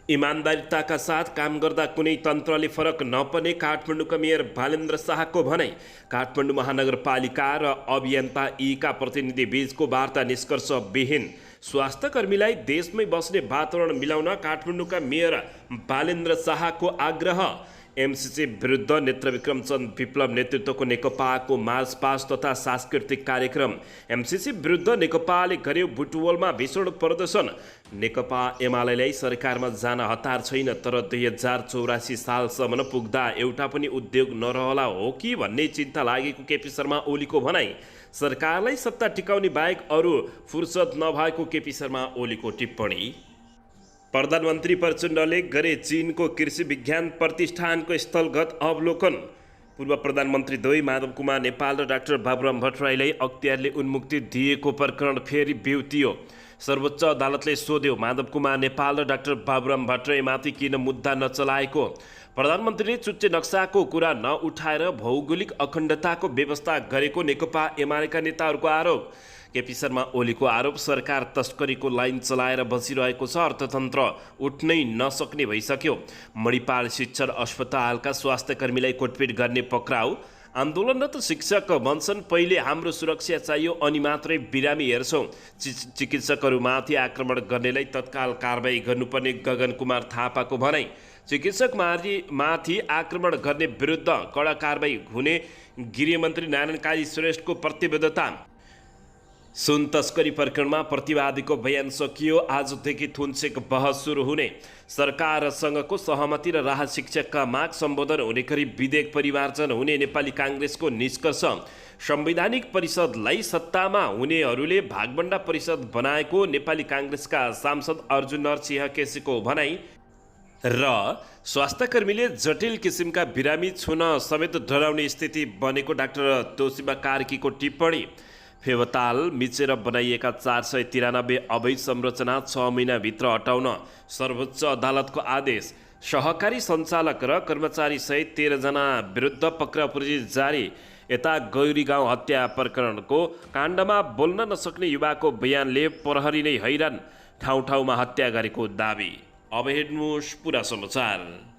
इमान्दारिताका साथ काम गर्दा कुनै तन्त्रले फरक नपर्ने काठमाडौँका मेयर बालेन्द्र शाहको भनाइ। काठमाडौँ महानगरपालिका र अभियन्ता यीका प्रतिनिधि बीचको वार्ता निष्कर्षविहीन। स्वास्थ्यकर्मीलाई देशमै बस्ने वातावरण मिलाउन काठमाडौँका मेयर बालेन्द्र शाहको आग्रह। एमसिसी विरुद्ध नेत्रविक्रम चन्द विप्लव नेतृत्वको नेकपाको मार्चपास्ट तथा सांस्कृतिक कार्यक्रम। एमसिसी विरुद्ध नेकपाले गर्यो बुटवलमा भीषण प्रदर्शन। नेकपा एमालेलाई सरकारमा जान हतार छैन, तर 2084 सालसम्म पुग्दा एउटा पनि उद्योग नरहला हो कि भन्ने चिन्ता लागेको केपी शर्मा ओलीको भनाइ। सरकारलाई सत्ता टिकाउने बाहेक अरू फुर्सद नभएको केपी शर्मा ओलीको टिप्पणी। प्रधानमन्त्री प्रचण्डले गरे चीनको कृषि विज्ञान प्रतिष्ठानको स्थलगत अवलोकन। पूर्व प्रधानमन्त्री द्वै माधव कुमार नेपाल र डाक्टर बाबुराम भट्टराईलाई अख्तियारले उन्मुक्ति दिएको प्रकरण फेरि बिउतियो। सर्वोच्च अदालतले सोध्यो, माधव कुमार नेपाल र डाक्टर बाबुराम भट्टराईमाथि किन मुद्दा नचलाएको? प्रधानमन्त्रीले चुच्चे नक्साको कुरा नउठाएर भौगोलिक अखण्डताको व्यवस्था गरेको नेकपा एमालेका नेताहरूको आरोप। केपी शर्मा ओलीको आरोप, सरकार तस्करीको लाइन चलाएर बसिरहेको छ, अर्थतन्त्र उठ्नै नसक्ने भइसक्यो। मणिपाल शिक्षण अस्पतालका स्वास्थ्यकर्मीलाई कोटपिट गर्ने पक्राउ। आन्दोलनरत शिक्षक भन्छन्, पहिले हाम्रो सुरक्षा चाहियो अनि मात्रै बिरामी हेर्छौँ। चिकित्सकहरूमाथि आक्रमण गर्नेलाई तत्काल कारबाही गर्नुपर्ने गगन कुमार थापाको भनाइ। चिकित्सकमाथि आक्रमण गर्ने विरुद्ध कडा कारबाही हुने गृहमन्त्री नारायण काजी श्रेष्ठको प्रतिबद्धता। सुन तस्करी प्रकरणमा प्रतिवादीको बयान सकियो, आजदेखि थुनचेक बहस सुरु हुने। सरकारसँगको सहमति र राहत शिक्षकका माग सम्बोधन हुने गरी विधेयक परिमार्जन हुने नेपाली काङ्ग्रेसको निष्कर्ष। संवैधानिक परिषदलाई सत्तामा हुनेहरूले भागबण्डा परिषद बनाएको नेपाली काङ्ग्रेसका सांसद अर्जुन नरसिंह केसीको भनाइ। र स्वास्थ्यकर्मीले जटिल किसिमका बिरामी छुन समेत डराउने स्थिति बनेको डाक्टर तोशिबा कार्कीको टिप्पणी। फेवताल मिचेर बनाइएका 493 अवैध संरचना 6 महिनाभित्र हटाउन सर्वोच्च अदालतको आदेश। सहकारी सञ्चालक र कर्मचारी सहित 13 जना विरुद्ध पक्राउ जारी। यता गौरीगाउँ हत्या प्रकरणको काण्डमा बोल्न नसक्ने युवाको बयानले प्रहरी नै हैरान, ठाउँ ठाउँमा हत्या गरेको दाबी। अब हेर्नुहोस् पुरा समाचार।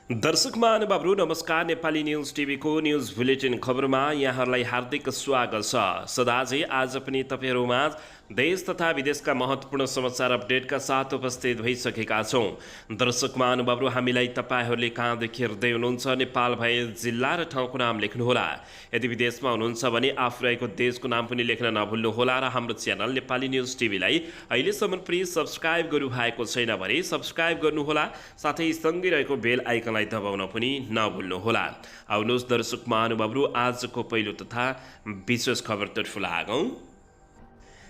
दर्शक महानुभावहरू नमस्कार। नेपाली न्युज टिभीको न्युज बुलेटिन खबरमा यहाँहरूलाई हार्दिक स्वागत छ। सदाझै आज पनि तपाईँहरूमा देश तथा विदेशका महत्त्वपूर्ण समाचार अपडेटका साथ उपस्थित भइसकेका छौँ। दर्शक महानुभावहरू, हामीलाई तपाईँहरूले कहाँदेखि हेर्दै हुनुहुन्छ नेपाल भए जिल्ला र ठाउँको नाम लेख्नुहोला। यदि विदेशमा हुनुहुन्छ भने आफू रहेको देशको नाम पनि लेख्न नभुल्नुहोला र हाम्रो च्यानल नेपाली न्युज टिभीलाई अहिलेसम्म पनि सब्सक्राइब गर्नुभएको छैन भने सब्सक्राइब गर्नुहोला, साथै सँगै रहेको बेल आइकनलाई दबाउन पनि नभुल्नुहोला। आउनुहोस् दर्शक महानुभावहरू, आजको पहिलो तथा विशेष खबरतर्फ लागौँ।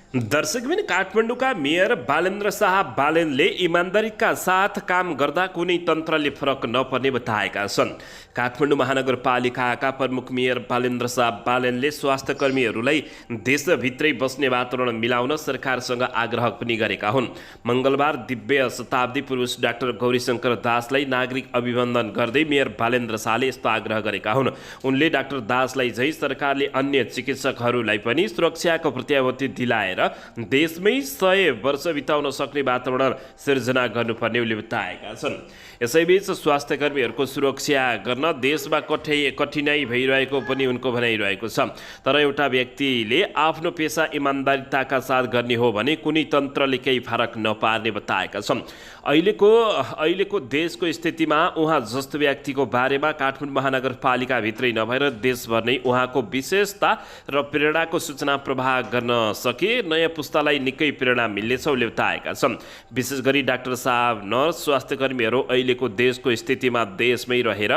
दर्शकबिन, काठमाडौँका मेयर बालेन्द्र शाह बालेनले इमान्दारीका साथ काम गर्दा कुनै तन्त्रले फरक नपर्ने बताएका छन्। काठमाडौँ महानगरपालिकाका प्रमुख मेयर बालेन्द्र शाह बालेनले स्वास्थ्यकर्मीहरूलाई देशभित्रै बस्ने वातावरण मिलाउन सरकारसँग आग्रह पनि गरेका हुन्। मङ्गलबार दिव्य शताब्दी पुरुष डाक्टर गौरीशङ्कर दासलाई नागरिक अभिनन्दन गर्दै मेयर बालेन्द्र शाहले यस्तो आग्रह गरेका हुन्। उनले डाक्टर दासलाई झै सरकारले अन्य चिकित्सकहरूलाई पनि सुरक्षाको प्रत्याभूति दिलाएर देशमै 100 वर्ष बिताउन सक्ने वातावरण सिर्जना गर्नुपर्ने उनले बताएका छन्। यसैबीच स्वास्थ्यकर्मीहरूको सुरक्षा गर्न देशमा कठिनाई भइरहेको पनि उनको भनाइरहेको छ। तर एउटा व्यक्तिले आफ्नो पेसा इमान्दारिताका साथ गर्ने हो भने कुनै तन्त्रले केही फरक नपार्ने बताएका छन्। अहिलेको देशको स्थितिमा उहाँ जस्तो व्यक्तिको बारेमा काठमाडौँ महानगरपालिकाभित्रै नभएर देशभर नै उहाँको विशेषता र प्रेरणाको सूचना प्रवाह गर्न सके नयाँ पुस्तालाई निकै प्रेरणा मिल्नेछ उनले बताएका छन्। विशेष गरी डाक्टर साहब, नर्स, स्वास्थ्यकर्मीहरू अहिलेको देशको स्थितिमा देशमै रहेर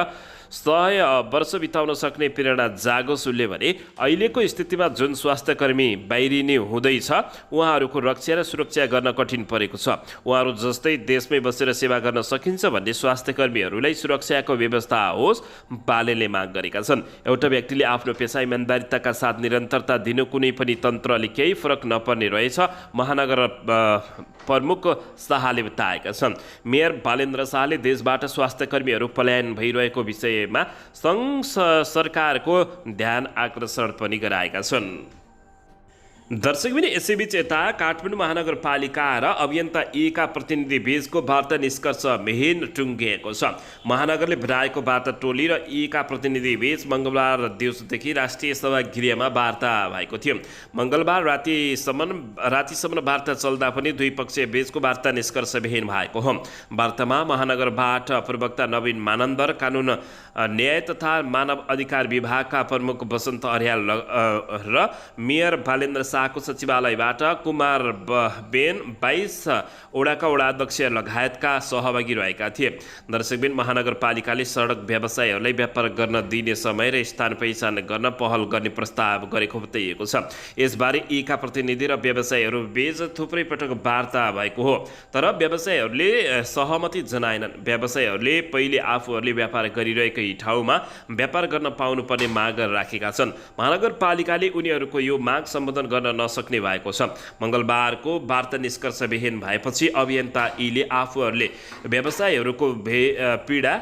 100 वर्ष बिताउन सक्ने प्रेरणा जागोस् उनले भने। अहिलेको स्थितिमा जुन स्वास्थ्यकर्मी बाहिरिने हुँदैछ उहाँहरूको रक्षा र सुरक्षा गर्न कठिन परेको छ। उहाँहरू जस्तै देशमै बसेर सेवा गर्न सकिन्छ भन्ने स्वास्थ्यकर्मीहरूलाई सुरक्षाको व्यवस्था होस् बालेले माग गरेका छन्। एउटा व्यक्तिले आफ्नो पेसा इमान्दारिताका साथ निरन्तरता दिनु कुनै पनि तन्त्रले केही फरक नपर्ने रहेछ महानगर प्रमुख शाहले बताएका छन्। मेयर बालेन्द्र शाहले देशबाट स्वास्थ्यकर्मीहरू पलायन भइरहेको विषयमा सङ्घ सरकारको ध्यान आकर्षण पनि गराएका छन्। दर्शकबिन यसैबीच यता काठमाडौँ महानगरपालिका र अभियन्ता का प्रतिनिधि बीचको वार्ता निष्कर्ष मेहिन टुङ्गिएको छ। महानगरले बनाएको वार्ता टोली र का प्रतिनिधि बीच मङ्गलबार दिउँसोदेखि राष्ट्रिय सभा गृहमा वार्ता भएको थियो। मङ्गलबार रातिसम्म वार्ता चल्दा पनि दुई पक्षीय बीचको वार्ता निष्कर्ष विहीन भएको हो। वार्तामा महानगरबाट प्रवक्ता नवीन मानन्दर, कानुन न्याय तथा मानव अधिकार विभागका प्रमुख वसन्त अर्याल र मेयर बालेन्द्र शाहको सचिवालयबाट कुमार बेन 22 वडाका वडाध्यक्ष लगायतका सहभागी रहेका थिए। दर्शकबिन महानगरपालिकाले सडक व्यवसायीहरूलाई व्यापार गर्न दिने समय र स्थान पहिचान गर्न पहल गर्ने प्रस्ताव गरेको बताइएको छ। यसबारे का प्रतिनिधि र व्यवसायीहरू बीच थुप्रै पटक वार्ता भएको हो, तर व्यवसायीहरूले सहमति जनाएनन्। व्यवसायीहरूले पहिले आफूहरूले व्यापार गरिरहेकै ठाउँमा व्यापार गर्न पाउनुपर्ने माग राखेका छन्। महानगरपालिकाले उनीहरूको यो माग सम्बोधन गर्न नसक्ने भएको छ। मङ्गलबारको वार्ता निष्कर्ष विहीन भएपछि अभियन्ता ले आफूहरूले व्यवसायीहरूको पीडा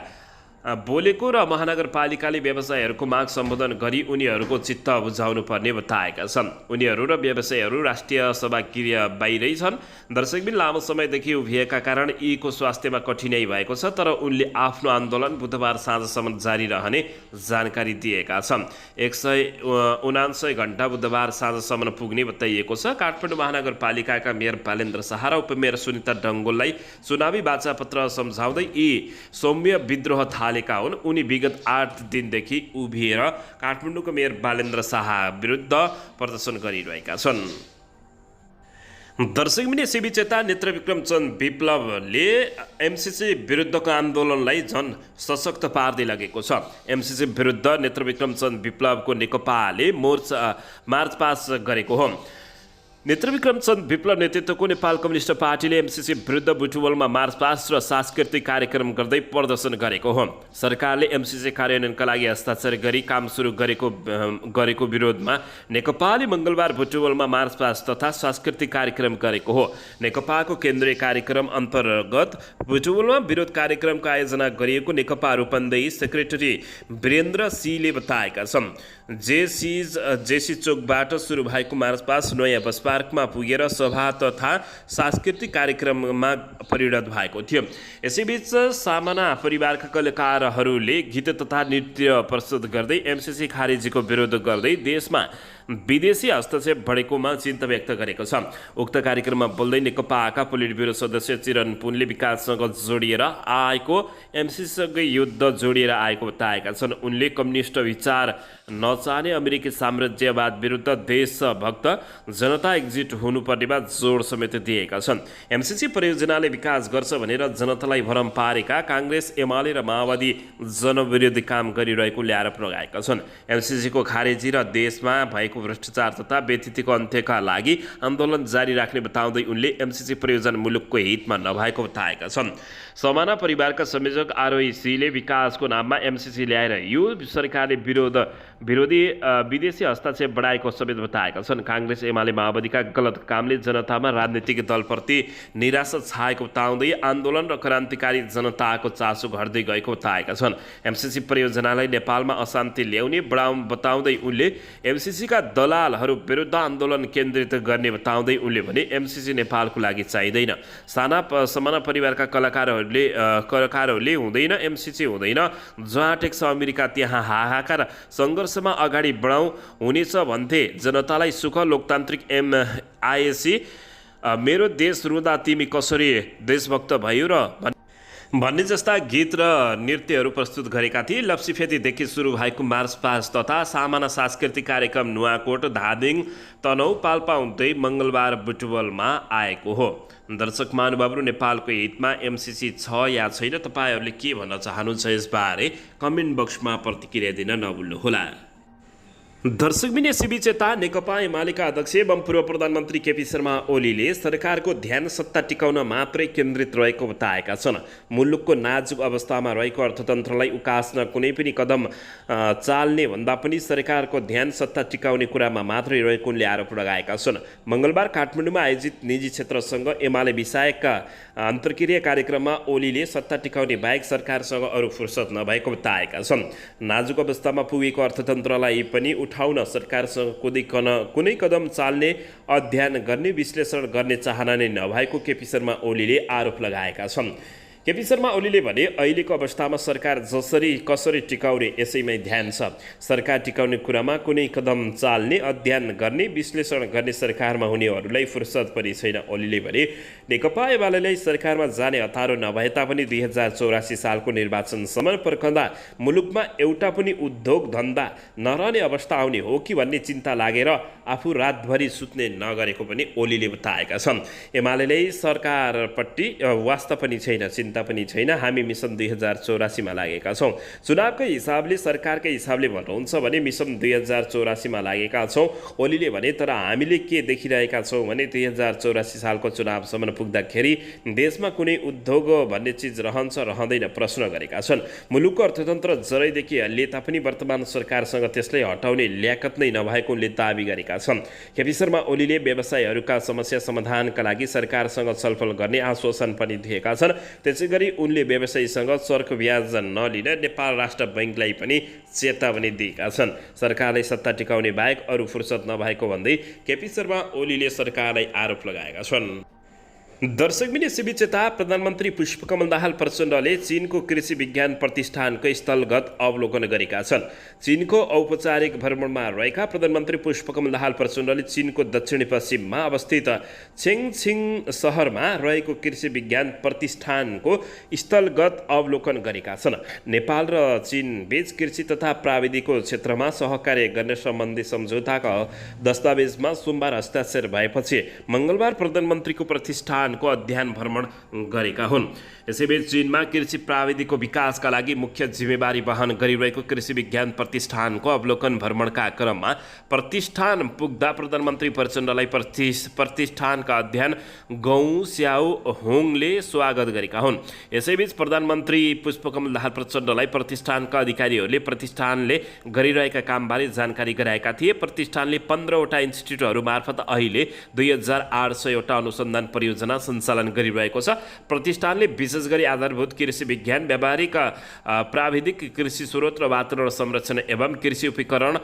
बोलेको र महानगरपालिकाले व्यवसायीहरूको माग सम्बोधन गरी उनीहरूको चित्त बुझाउनु पर्ने बताएका छन्। उनीहरू र व्यवसायीहरू राष्ट्रिय सभा गृह बाहिरै छन्। दर्शकबिन लामो समयदेखि उभिएका कारण को स्वास्थ्यमा कठिनाइ भएको छ, तर उनले आफ्नो आन्दोलन बुधबार साँझसम्म जारी रहने जानकारी दिएका छन्। 179 घण्टा बुधबार साँझसम्म पुग्ने बताइएको छ। काठमाडौँ महानगरपालिकाका मेयर बालेन्द्र शाह र उपमेयर सुनिता डङ्गोललाई चुनावी बाचापत्र सम्झाउँदै सौम्य विद्रोह थालेका हुन्। उनी विगत 8 दिनदेखि उभिएर काठमाडौँको मेयर बालेन्द्र शाह विरुद्ध प्रदर्शन गरिरहेका छन्। दर्शकबिन यसैबीच यता नेत्रविक्रम चन्द विप्लवले एमसीसी विरुद्धको आन्दोलनलाई झन सशक्त पार्दै लगेको छ। एमसीसी विरुद्ध नेत्रविक्रम चन्द विप्लवको नेकपाले मार्च पास गरेको हो। नेत्रविक्रम चन्द विप्लव नेतृत्वको नेपाल कम्युनिस्ट पार्टीले एमसीसी विरुद्ध बुटवलमा मार्च पास्ट र सांस्कृतिक कार्यक्रम गर्दै प्रदर्शन गरेको हो। सरकारले एमसीसी कार्यान्वयनका लागि हस्ताक्षर गरी काम सुरु गरेको विरोधमा नेकपाले मङ्गलबार बुटवलमा मार्च पास्ट तथा सांस्कृतिक कार्यक्रम गरेको हो। नेकपाको केन्द्रीय कार्यक्रम अन्तर्गत बुटवलमा विरोध कार्यक्रमको आयोजना गरिएको नेकपा रूपन्देही सेक्रेटरी वीरेन्द्र सिंहले बताएका छन्। जेसी चोकबाट सुरु भएको मार्च पास्ट नयाँ बस पार्कमा पुगेर सभा तथा सांस्कृतिक कार्यक्रममा परिणत भएको थियो। यसैबीच सामना परिवारका कलाकारहरूले गीत तथा नृत्य प्रस्तुत गर्दै एमसीसी खारेजीको विरोध गर्दै देशमा विदेशी हस्तक्षेप बढेकोमा चिन्ता व्यक्त गरेको छ। उक्त कार्यक्रममा बोल्दै नेकपाका पोलिट ब्युरो सदस्य चिरन पुनले विकाससँग जोडिएर आएको एमसीसीसँगै युद्ध जोडिएर आएको बताएका छन्। उनले कम्युनिस्ट विचार नचाहने अमेरिकी साम्राज्यवाद विरुद्ध देशभक्त जनता एकजुट हुनुपर्नेमा जोड समेत दिएका छन्। एमसीसी परियोजनाले विकास गर्छ भनेर जनतालाई भरम पारेका काङ्ग्रेस, एमाले र माओवादी जनविरोधी काम गरिरहेकोले आरोप लगाएका छन्। एमसीसीको खारेजी र देशमा भएको भ्रष्टाचार तथा व्यतिथिको अन्त्यका लागि आन्दोलन जारी राख्ने बताउँदै उनले एमसीसी परियोजना मुलुकको हितमा नभएको बताएका छन्। समाना परिवारका संयोजक आरओसीले विकासको नाममा एमसीसी ल्याएर यो सरकारले विरोधी विदेशी हस्तक्षेप बढाएको समेत बताएका छन्। काङ्ग्रेस, एमाले, माओवादीका गलत कामले जनतामा राजनीतिक दलप्रति निराशा छाएको बताउँदै आन्दोलन र क्रान्तिकारी जनताको चासो घट्दै गएको बताएका छन्। एमसीसी परियोजनालाई नेपालमा अशान्ति ल्याउने बताउँदै उनले एमसीसीका दलालहरू विरुद्ध आन्दोलन केन्द्रित गर्ने बताउँदै उनले भने एमसीसी नेपालको लागि चाहिँदैन। समाना परिवारका कलाकारहरूले हुँदैन, एमसीसी हुँदैन, जहाँ टेक्छ अमेरिका त्यहाँ हाहाकार, सङ्घर्षमा अगाडि बढाउँ हुनेछ भन्थे जनतालाई सुख। लोकतान्त्रिक एमआइएसी मेरो देश रुँदा तिमी कसरी देशभक्त भयो र भन्ने जस्ता गीत र नृत्यहरू प्रस्तुत गरेका थिए। लप्सीफेदीदेखि सुरु भएको मार्च पास्ट तथा सामाना सांस्कृतिक कार्यक्रम नुवाकोट, धादिङ, तनहु, पाल्पा हुँदै मङ्गलबार बुटवलमा आएको हो। दर्शक महानुभावहरू, नेपालको हितमा एमसीसी छ या छैन, तपाईँहरूले के भन्न चाहनुहुन्छ यसबारे कमेन्ट बक्समा प्रतिक्रिया दिन नभुल्नुहोला। दर्शकबिन यसैबीच यता नेकपा एमालेका अध्यक्ष एवं पूर्व प्रधानमन्त्री केपी शर्मा ओलीले सरकारको ध्यान सत्ता टिकाउन मात्रै केन्द्रित रहेको बताएका छन्। मुलुकको नाजुक अवस्थामा रहेको अर्थतन्त्रलाई उकास्न कुनै पनि कदम चाल्ने भन्दा पनि सरकारको ध्यान सत्ता टिकाउने कुरामा मात्रै रहेको उनले आरोप लगाएका छन्। मङ्गलबार काठमाडौँमा आयोजित निजी क्षेत्रसँग एमाले विषयका अन्तर्क्रिया कार्यक्रममा ओलीले सत्ता टिकाउने बाहेक सरकारसँग अरू फुर्सद नभएको बताएका छन्। नाजुक अवस्थामा पुगेको अर्थतन्त्रलाई पनि उठाउन सरकारसँग कुनै कदम चाल्ने अध्ययन गर्ने विश्लेषण गर्ने चाहना नै नभएको केपी शर्मा ओलीले आरोप लगाएका छन्। केपी शर्मा ओलीले भने अहिलेको अवस्थामा सरकार कसरी टिकाउने यसैमै ध्यान छ। सरकार टिकाउने कुरामा कुनै कदम चाल्ने अध्ययन गर्ने विश्लेषण गर्ने सरकारमा हुनेहरूलाई फुर्सद पनि छैन। ओलीले भने नेकपा एमालेलाई सरकारमा जाने हतारो नभए तापनि 2084 सालको निर्वाचनसम्म पर्खँदा मुलुकमा एउटा पनि उद्योग धन्दा नरहने अवस्था आउने हो कि भन्ने चिन्ता लागेर आफू रातभरि सुत्ने नगरेको पनि ओलीले बताएका छन्। एमालेलाई सरकारपट्टि वास्ता पनि छैन, चिन्ता पनि छैन। हामी मिसन 2084 मा लागेका छौँ। चुनावकै हिसाबले सरकारकै हिसाबले भन्नुहुन्छ भने मिसन 2084 मा लागेका छौँ ओलीले भने। तर हामीले के देखिरहेका छौँ भने 2084 सालको चुनावसम्म पुग्दाखेरि देशमा कुनै उद्योग भन्ने चिज रहन्छ रहँदैन प्रश्न गरेका छन्। मुलुकको अर्थतन्त्र जरैदेखि हल्लिए तापनि वर्तमान सरकारसँग त्यसलाई हटाउने ल्याकत नै नभएको उनले दाबी गरेका छन्। केपी शर्मा ओलीले व्यवसायीहरूका समस्या समाधानका लागि सरकारसँग छलफल गर्ने आश्वासन पनि दिएका छन्। त्यसैगरी उनले व्यवसायीसँग चर्को ब्याज नलिन नेपाल राष्ट्र बैंकलाई पनि चेतावनी दिएका छन्। सरकारलाई सत्ता टिकाउने बाहेक अरू फुर्सद नभएको भन्दै केपी शर्मा ओलीले सरकारलाई आरोप लगाएका छन्। दर्शकबिन यसैबीच यता प्रधानमन्त्री पुष्पकमल दाहाल प्रचण्डले चीनको कृषि विज्ञान प्रतिष्ठानको स्थलगत अवलोकन गरेका छन्। चीनको औपचारिक भ्रमणमा रहेका प्रधानमन्त्री पुष्पकमल दाहाल प्रचण्डले चीनको दक्षिणी पश्चिममा अवस्थित चेङछिङ सहरमा रहेको कृषि विज्ञान प्रतिष्ठानको स्थलगत अवलोकन गरेका छन्। नेपाल र चीन बीच कृषि तथा प्राविधिकको क्षेत्रमा सहकार्य गर्ने सम्बन्धी सम्झौताका दस्तावेजमा सोमबार हस्ताक्षर भएपछि मङ्गलबार प्रधानमन्त्रीको प्रतिष्ठान को अध्ययन भ्रमण गरेका हुन्। यसैबीच चीनमा कृषि प्राविधिकको विकासका लागि मुख्य जिम्मेवारी वहन गरिरहेको कृषि विज्ञान प्रतिष्ठानको अवलोकन भ्रमणका क्रममा प्रतिष्ठान पुग्दा प्रधानमन्त्री प्रचण्डलाई प्रतिष्ठानका अध्ययन गौँ स्याउ होङले स्वागत गरेका हुन्। यसैबीच प्रधानमन्त्री पुष्पकमल दाहाल प्रचण्डलाई प्रतिष्ठानका अधिकारीहरूले प्रतिष्ठानले गरिरहेका कामबारे जानकारी गराएका थिए। प्रतिष्ठानले 15वटा इन्स्टिट्युटहरू मार्फत अहिले 2800 वटा अनुसन्धान परियोजना सञ्चालन गरिरहेको छ। प्रतिष्ठानले विशेष गरी आधारभूत कृषि विज्ञान, व्यावहारिक प्राविधिक, कृषि स्रोत र वातावरण संरक्षण एवं कृषि उपकरण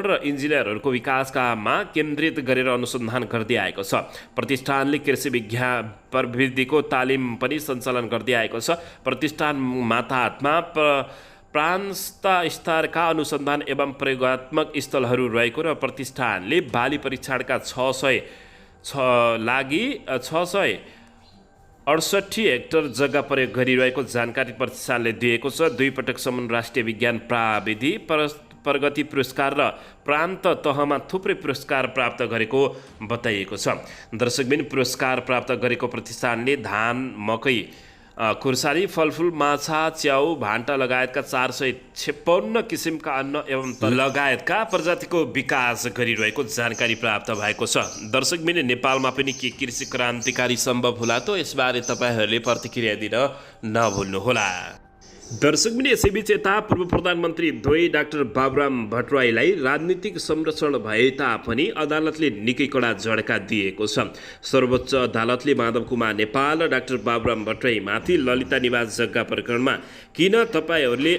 र इन्जिनियरहरूको विकासमा केन्द्रित गरेर अनुसन्धान गर्दै आएको छ। प्रतिष्ठानले कृषि विज्ञान प्रविधिको तालिम पनि सञ्चालन गर्दै आएको छ। प्रतिष्ठान माताहतमा प्रान्त स्तरका अनुसन्धान एवं प्रयोगात्मक स्थलहरू रहेको र प्रतिष्ठानले बाली परीक्षणका 668 हेक्टर जग्गा प्रयोग गरिरहेको जानकारी प्रतिष्ठानले दिएको छ। 2 पटकसम्म राष्ट्रिय विज्ञान प्राविधि प्रगति पुरस्कार र प्रान्त तहमा थुप्रै पुरस्कार प्राप्त गरेको बताइएको छ। दर्शकबिन पुरस्कार प्राप्त गरेको प्रतिष्ठानले धान, मकै, खुर्सानी, फलफुल, माछा, च्याउ, भान्टा लगायतका 456 किसिमका अन्न एवं लगायतका प्रजातिको विकास गरिरहेको जानकारी प्राप्त भएको छ। दर्शकबिन नेपालमा पनि के कृषि क्रान्तिकारी सम्भव होला त यसबारे तपाईँहरूले प्रतिक्रिया दिन नभुल्नुहोला। दर्शकबिन यसैबीच यता पूर्व प्रधानमन्त्री द्वै डाक्टर बाबुराम भट्टराईलाई राजनीतिक संरक्षण भए तापनि अदालतले निकै कडा झड्का दिएको छ। सर्वोच्च अदालतले माधव कुमार नेपाल र डाक्टर बाबुराम भट्टराईमाथि ललिता निवास जग्गा प्रकरणमा किन तपाईँहरूले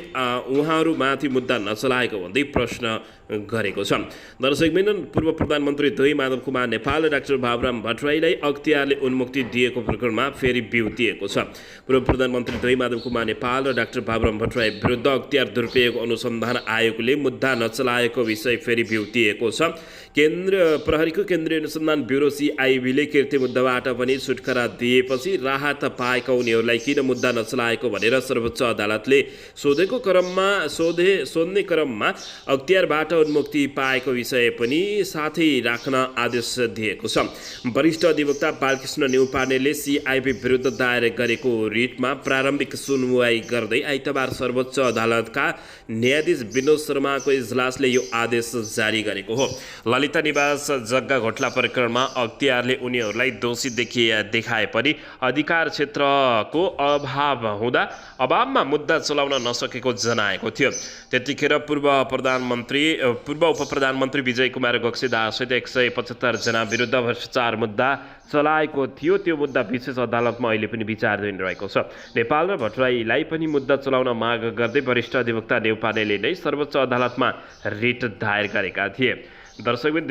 उहाँहरूमाथि मुद्दा नचलाएको भन्दै प्रश्न गरेको छ। दर्शकबिन पूर्व प्रधानमन्त्री द्वै माधव कुमार नेपाल र डाक्टर बाबुराम भट्टराईलाई अख्तियारले उन्मुक्ति दिएको प्रकरणमा फेरि बिउतिएको छ। पूर्व प्रधानमन्त्री द्वै माधव कुमार नेपाल र डाक्टर बाबुराम भट्टराई विरुद्ध अख्तियार दुरुपयोग अनुसन्धान आयोगले मुद्दा नचलाएको विषय फेरि बिउतिएको छ। प्रहरीको केन्द्रीय अनुसन्धान ब्युरो CIB ले कृत्य मुद्दाबाट पनि छुटकारा दिएपछि राहत पाएका उनीहरूलाई किन मुद्दा नचलाएको भनेर सर्वोच्च अदालतले सोध्ने क्रममा अख्तियारबाट उन्मुक्ति पाएको विषय पनि साथै राख्न आदेश दिएको छ। वरिष्ठ अधिवक्ता बालकृष्ण न्यौपानेले CIB विरुद्ध दायर गरेको रिटमा प्रारम्भिक सुनवाई गर्दै आइतबार सर्वोच्च अदालतका न्यायाधीश विनोद शर्माको इजलासले यो आदेश जारी गरेको हो। ललिता निवास जग्गा घोटाला प्रकरणमा अख्तियारले उनीहरूलाई दोषी देखाए पनि अधिकार क्षेत्रको अभावमा मुद्दा चलाउन नसकेको जनाएको थियो। त्यतिखेर पूर्व उप प्रधानमन्त्री विजय कुमार गौक्सीदाससहित 175 जना विरुद्ध भ्रष्टाचार मुद्दा चलाएको थियो त्यो मुद्दा विशेष अदालतमा अहिले पनि विचाराधीन रहेको छ। नेपाल र भट्टराईलाई पनि मुद्दा चलाउन माग गर्दै वरिष्ठ अधिवक्ता न्यौपानेले नै सर्वोच्च अदालतमा रिट दायर गरेका थिए। दर्शकबिन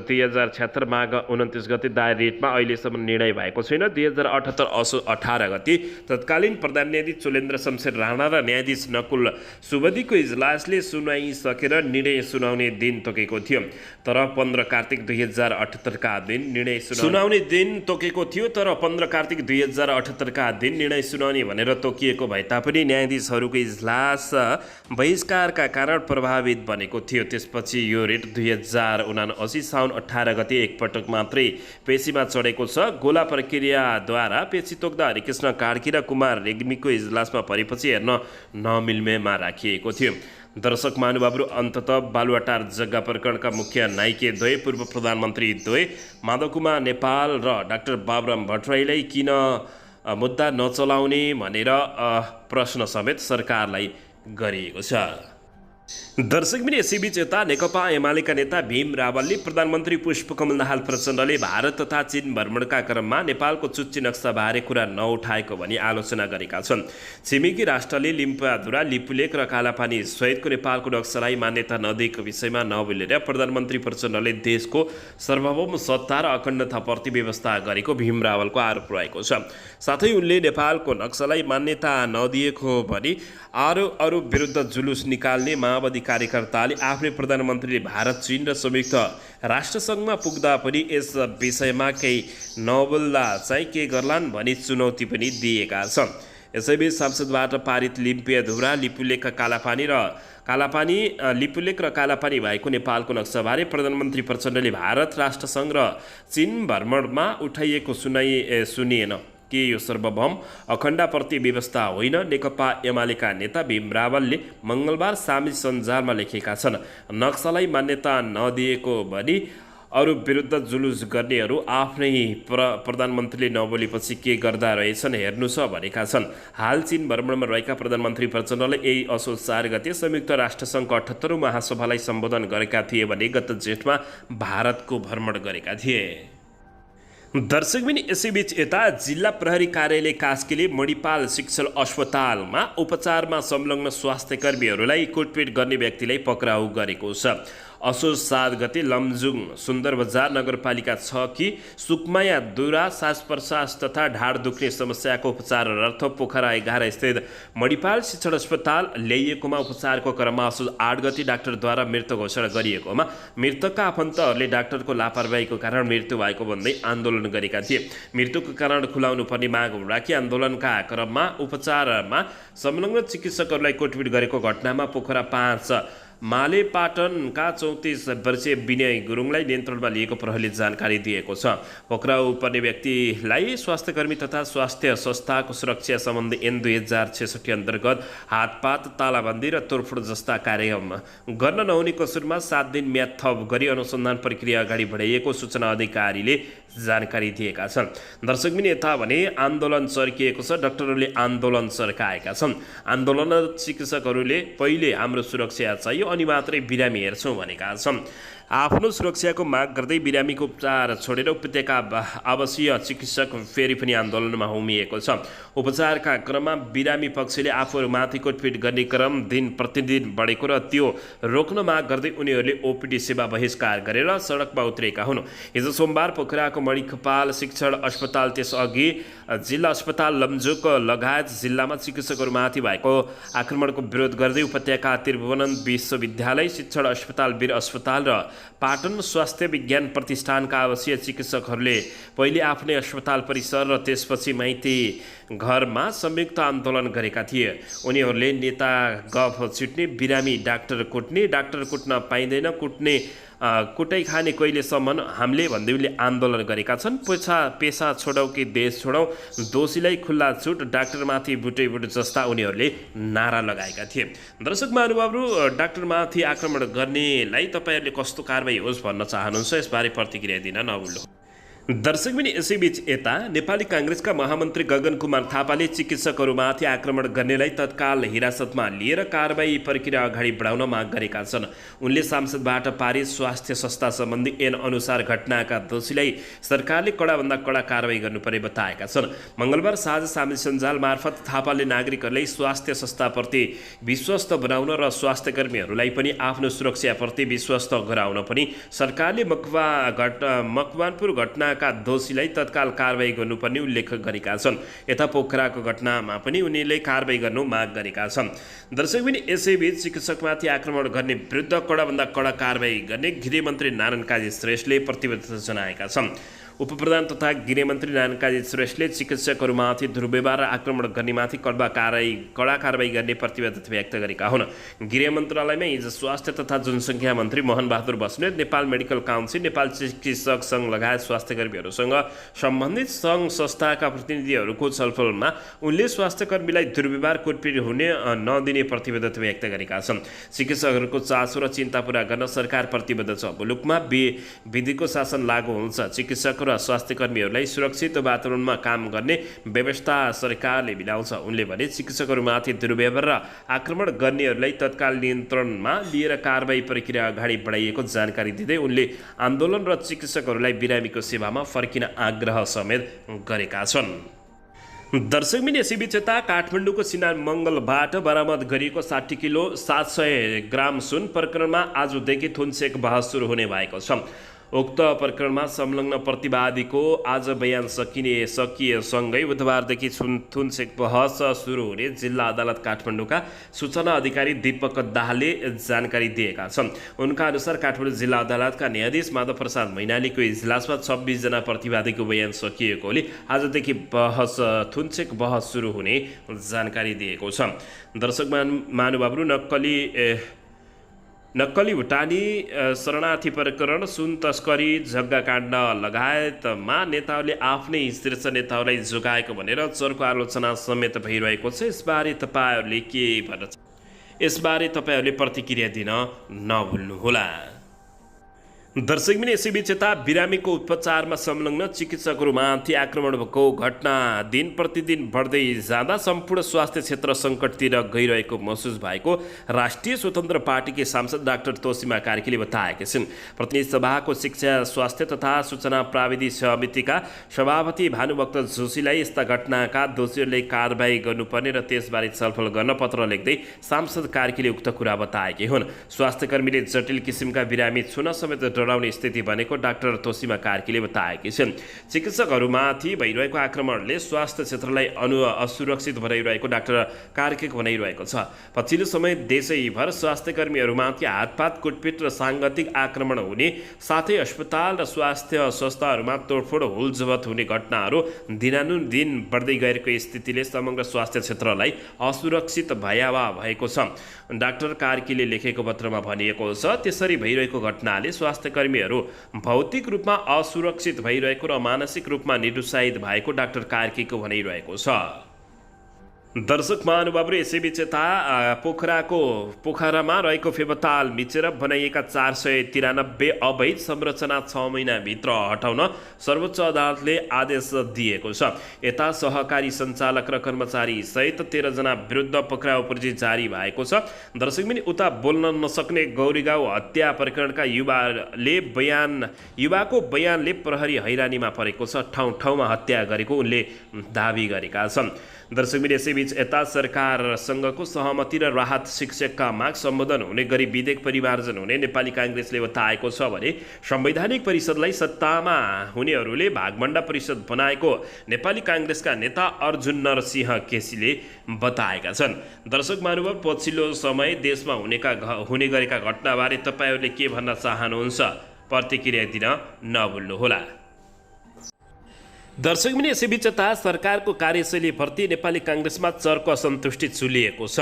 2076 माघ 29 गते दायर रिटमा अहिलेसम्म निर्णय भएको छैन। 2078 असोज 18 गते तत्कालीन प्रधान न्यायाधीश चोलेन्द्र शमशेर राणा र न्यायाधीश नकुल सुवेदीको इजलासले सुनाइ सकेर निर्णय सुनाउने दिन तोकेको थियो। तर 15 कार्तिक 2078 का दिन निर्णय सुनाउने दिन तोकेको थियो। तर 15 कार्तिक 2078 का दिन निर्णय सुनाउने भनेर तोकिएको भए तापनि न्यायाधीशहरूको इजलास बहिष्कारका कारण प्रभावित बनेको थियो। त्यसपछि यो रिट 2079 साउन 18 गते एकपटक मात्रै पेशीमा चढेको छ। गोला प्रक्रियाद्वारा पेशी तोक्दा हरिकृष्ण कार्की र कुमार रेग्मीको इजलासमा परेपछि हेर्न नमिल्नेमा राखिएको थियो। दर्शक महानुभावहरू, अन्ततः बालुवाटार जग्गा प्रकरणका मुख्य नायिके द्वय पूर्व प्रधानमन्त्री द्वय माधव कुमार नेपाल र डाक्टर बाबुराम भट्टराईलाई किन मुद्दा नचलाउने भनेर प्रश्न समेत सरकारलाई गरिएको छ। दर्शकबिन यसैबीच यता नेकपा एमालेका नेता भीम रावलले प्रधानमन्त्री पुष्पकमल दाहाल प्रचण्डले भारत तथा चीन भ्रमणका क्रममा नेपालको चुच्ची नक्साबारे कुरा नउठाएको भनी आलोचना गरेका छन्। छिमेकी राष्ट्रले लिम्पाधुरा, लिपुलेक र कालापानी सहितको नेपालको नक्सालाई मान्यता नदिएको विषयमा नबोलेर प्रधानमन्त्री प्रचण्डले देशको सार्वभौम सत्ता र अखण्डताप्रति व्यवस्था गरेको भीम रावलको आरोप रहेको छ। साथै उनले नेपालको नक्सालाई मान्यता नदिएको भनी अरू विरुद्ध जुलुस निकाल्ने माओवादी कार्यकर्ताले आफ्नै प्रधानमन्त्रीले भारत, चीन र संयुक्त राष्ट्रसङ्घमा पुग्दा पनि यस विषयमा केही नबोल्दा चाहिँ के गर्लान् भनी चुनौती पनि दिएका छन्। यसैबीच संसदबाट पारित लिम्पियाधुरा, लिपुलेक र कालापानी भएको नेपालको नक्साबारे प्रधानमन्त्री प्रचण्डले भारत, राष्ट्रसङ्घ र चीन भ्रमणमा उठाइएको सुनिएन के यो सार्वभौम अखण्डताप्रति व्यवस्था होइन। नेकपा एमालेका नेता भीम रावलले मङ्गलबार सामाजिक सञ्जालमा लेखेका छन्, नक्सालाई मान्यता नदिएको भनी अरू विरुद्ध जुलुस गर्नेहरू आफ्नै प्रधानमन्त्रीले नबोलेपछि के गर्दा रहेछन् हेर्नु छ भनेका छन्। हाल चीन भ्रमणमा रहेका प्रधानमन्त्री प्रचण्डले यही असोज 4 गते संयुक्त राष्ट्रसङ्घको 78औं महासभालाई सम्बोधन गरेका थिए भने गत जेठमा भारतको भ्रमण गरेका थिए। दर्शकबिन यसैबीच यता जिल्ला प्रहरी कार्यालय कास्कीले मणिपाल शिक्षण अस्पतालमा उपचारमा संलग्न स्वास्थ्यकर्मीहरूलाई कुटपिट गर्ने व्यक्तिलाई पक्राउ गरेको छ। असोज 7 गते लमजुङ सुन्दर बजार नगरपालिका 6 कि सुकमाया दुरा सास प्रश्वास तथा ढाड दुख्ने समस्याको उपचारार्थ पोखरा 11 स्थित मणिपाल शिक्षण अस्पताल ल्याइएकोमा उपचारको क्रममा असोज 8 गते डाक्टरद्वारा मृत घोषणा गरिएकोमा मृतकका आफन्तहरूले डाक्टरको लापरवाहीको कारण मृत्यु भएको भन्दै आन्दोलन गरेका थिए। मृत्युको कारण खुलाउनु पर्ने माग राखी आन्दोलनका क्रममा उपचारमा संलग्न चिकित्सकहरूलाई कुटपिट गरेको घटनामा पोखरा 5 मालेपाटनका 34 वर्षीय विनय गुरुङलाई नियन्त्रणमा लिएको प्रहरीले जानकारी दिएको छ। पक्राउ पर्ने व्यक्तिलाई स्वास्थ्यकर्मी तथा स्वास्थ्य संस्थाको सुरक्षा सम्बन्धी ऐन 2066 अन्तर्गत हातपात, तालाबन्दी र तोडफोड जस्ता कार्यक्रम गर्न नहुने कसुरमा 7 दिन म्याद थप गरी अनुसन्धान प्रक्रिया अगाडि बढाइएको सूचना अधिकारीले जानकारी दिएका छन्। दर्शकबिन यता भने आन्दोलन चर्किएको छ। डाक्टरहरूले आन्दोलन चर्काएका छन्। आन्दोलन चिकित्सकहरूले पहिले हाम्रो सुरक्षा चाहियो अनि मात्रै बिरामी हेर्छौँ भनेका छन्। आफ्नो सुरक्षाको माग गर्दै बिरामीको उपचार छोडेर उपत्यका आवासीय चिकित्सक फेरि पनि आन्दोलनमा होमिएको छ। उपचारका क्रममा बिरामी पक्षले आफूहरूमाथि कुटपिट गर्ने क्रम दिन प्रतिदिन बढेको र त्यो रोक्न माग गर्दै उनीहरूले ओपिडी सेवा बहिष्कार गरेर सडकमा उत्रेका हुन्। हिजो सोमबार पोखराको मणिपाल शिक्षण अस्पताल, त्यसअघि जिल्ला अस्पताल लमजुक लगायत जिल्लामा चिकित्सकहरूमाथि भएको आक्रमणको विरोध गर्दै उपत्यका त्रिभुवन विश्वविद्यालय शिक्षण अस्पताल, वीर अस्पताल र पाटन स्वास्थ्य विज्ञान प्रतिष्ठानका आवासीय चिकित्सकहरूले पहिले आफ्नै अस्पताल परिसर र त्यसपछि माइती घरमा संयुक्त आन्दोलन गरेका थिए। उनीहरूले नेता गफ छिट्ने, बिरामी डाक्टर कुट्ने, डाक्टर कुट्न पाइँदैन, कुटाइ खाने कहिलेसम्म हामीले भन्दै उनले आन्दोलन गरेका छन्। पेसा छोडौँ कि देश छोडौँ, दोषीलाई खुल्ला छुट, डाक्टरमाथि बुटैबुट जस्ता उनीहरूले नारा लगाएका थिए। दर्शक महानुभावहरू, डाक्टरमाथि आक्रमण गर्नेलाई तपाईँहरूले कस्तो कारबाही होस् भन्न चाहनुहुन्छ? यसबारे प्रतिक्रिया दिन नभुल्नु। दर्शकबिन यसैबीच यता नेपाली काङ्ग्रेसका महामन्त्री गगन कुमार थापाले चिकित्सकहरूमाथि आक्रमण गर्नेलाई तत्काल हिरासतमा लिएर कारबाही प्रक्रिया अगाडि बढाउन माग गरेका छन्। उनले सांसदबाट पारित स्वास्थ्य संस्था सम्बन्धी ऐन अनुसार घटनाका दोषीलाई सरकारले कडाभन्दा कडा कारबाही गर्नुपर्ने बताएका छन्। मङ्गलबार साँझ सामाजिक सञ्जाल मार्फत थापाले नागरिकहरूलाई स्वास्थ्य संस्थाप्रति विश्वस्त बनाउन र स्वास्थ्यकर्मीहरूलाई पनि आफ्नो सुरक्षाप्रति विश्वस्त गराउन पनि सरकारले मकवानपुर घटना का दोषीलाई तत्काल कारबाही गर्नुपर्ने उल्लेख गरेका छन्। यता पोखराको घटनामा पनि उनीले कारबाही गर्नु माग गरेका छन्। दर्शकबिन यसैबीच चिकित्सकमाथि आक्रमण गर्ने विरुद्ध कडाभन्दा कडा कारबाही गर्ने गृहमन्त्री नारायण काजी श्रेष्ठले प्रतिबद्धता जनाएका छन्। उपप्रधान तथा गृहमन्त्री नारायण काजी श्रेष्ठले चिकित्सकहरूमाथि दुर्व्यवहार र आक्रमण गर्नेमाथि कडा कारबाही गर्ने प्रतिबद्धता व्यक्त गरेका हुन्। गृह मन्त्रालयमा हिजो स्वास्थ्य तथा जनसङ्ख्या मन्त्री मोहन बहादुर बस्नेत, नेपाल मेडिकल काउन्सिल, नेपाल चिकित्सक सङ्घ लगायत स्वास्थ्यकर्मीहरूसँग सम्बन्धित सङ्घ संस्थाका प्रतिनिधिहरूको छलफलमा उनले स्वास्थ्यकर्मीलाई दुर्व्यवहार कुटपिट हुने नदिने प्रतिबद्धता व्यक्त गरेका छन्। चिकित्सकहरूको चासो र चिन्ता पूरा गर्न सरकार प्रतिबद्ध छ। मुलुकमा विधिको शासन लागू हुन्छ। चिकित्सक र स्वास्थ्यकर्मीहरूलाई सुरक्षित वातावरणमा काम गर्ने व्यवस्था सरकारले मिलाउँछ। उनले भने चिकित्सकहरूमाथि दुर्व्यवहार र आक्रमण गर्नेहरूलाई तत्काल नियन्त्रणमा लिएर कारबाही प्रक्रिया अगाडि बढाइएको जानकारी दिँदै उनले आन्दोलन र चिकित्सकहरूलाई बिरामीको सेवामा फर्किन आग्रह समेत गरेका छन्। दर्शकबिन यसैबीच यता काठमाडौँको सिनामङ्गलबाट बरामद गरिएको 60 किलो 700 ग्राम सुन प्रकरणमा आजदेखि थुनसेक बहस सुरु हुने भएको छ। उक्त प्रकरणमा संलग्न प्रतिवादीको आज बयान सकिएसँगै बुधबारदेखि थुनसेक बहस सुरु हुने जिल्ला अदालत काठमाडौँका सूचना अधिकारी दीपक दाहालले जानकारी दिएका छन्। उनका अनुसार काठमाडौँ जिल्ला अदालतका न्यायाधीश माधव प्रसाद मैनालीको इजलासमा 26 जना प्रतिवादीको बयान सकिएकोले आजदेखि थुनसेक बहस सुरु हुने जानकारी दिएको छ। दर्शक महानुभावहरू नक्कली भुटानी शरणार्थी प्रकरण, सुन तस्करी, जग्गा काण्ड लगायतमा नेताहरूले आफ्नै शीर्ष नेताहरूलाई जोगाएको भनेर चर्को आलोचना समेत भइरहेको छ। यसबारे तपाईँहरूले प्रतिक्रिया दिन नभुल्नुहोला। दर्शकबिन यसैबीच यता बिरामीको उपचारमा संलग्न चिकित्सकहरूमाथि आक्रमण भएको घटना दिन प्रतिदिन बढ्दै जाँदा सम्पूर्ण स्वास्थ्य क्षेत्र सङ्कटतिर गइरहेको महसुस भएको राष्ट्रिय स्वतन्त्र पार्टीकी सांसद डाक्टर तोसीमा कार्कीले बताएका छन्। प्रतिनिधि सभाको शिक्षा, स्वास्थ्य तथा सूचना प्राविधिक समितिका सभापति भानुभक्त जोशीलाई यस्ता घटनाका दोषीहरूले कारबाही गर्नुपर्ने र त्यसबारे छलफल गर्न पत्र लेख्दै सांसद कार्कीले उक्त कुरा बताएकी हुन्। स्वास्थ्यकर्मीले जटिल किसिमका बिरामी छुन समेत डराउने स्थिति बनेको डाक्टर तोसीमा कार्कीले बताएकी छिन्। चिकित्सकहरूमाथि भइरहेको आक्रमणले स्वास्थ्य क्षेत्रलाई असुरक्षित बनाइरहेको डाक्टर कार्कीको भनाइरहेको छ। पछिल्लो समय देशैभर स्वास्थ्यकर्मीहरूमाथि हातपात, कुटपिट र साङ्गतिक आक्रमण हुने साथै अस्पताल र स्वास्थ्य संस्थाहरूमा तोडफोड, हुलजबत हुने घटनाहरू दिनानुदिन बढ्दै गएको स्थितिले समग्र स्वास्थ्य क्षेत्रलाई असुरक्षित भयावह भएको छ। डाक्टर कार्कीले लेखेको पत्रमा भनिएको छ, त्यसरी भइरहेको घटनाले स्वास्थ्यकर्मीहरू भौतिक रूपमा असुरक्षित भइरहेको र मानसिक रूपमा निरुत्साहित भएको डाक्टर कार्कीको भनिरहेको छ। दर्शक महानुभावहरू यसैबीच यता पोखरामा रहेको फेबताल मिचेर बनाइएका 493 अवैध संरचना 6 महिनाभित्र हटाउन सर्वोच्च अदालतले आदेश दिएको छ। यता सहकारी सञ्चालक र कर्मचारी सहित 13 जना विरुद्ध पक्राउ पर्ची जारी भएको छ। दर्शकबिन उता बोल्न नसक्ने गौरीगाउँ हत्या प्रकरणका युवाको बयानले प्रहरी हैरानीमा परेको छ। ठाउँ हत्या गरेको उनले दाबी गरेका छन्। दर्शकबिन यसैबीच यता सरकारसँगको सहमति र राहत शिक्षकका माग सम्बोधन हुने गरी विधेयक परिमार्जन हुने नेपाली काङ्ग्रेसले बताएको छ भने संवैधानिक परिषदलाई सत्तामा हुनेहरूले भागभण्डा परिषद बनाएको नेपाली काङ्ग्रेसका नेता अर्जुन नरसिंह केसीले बताएका छन्। दर्शक महानुभाव, पछिल्लो समय देशमा हुने गरेका घटनाबारे तपाईँहरूले के भन्न चाहनुहुन्छ? प्रतिक्रिया दिन नभुल्नुहोला। दर्शकबिन यसैबीच यता सरकारको कार्यशैलीप्रति नेपाली काङ्ग्रेसमा चर्को असन्तुष्टि चुलिएको छ।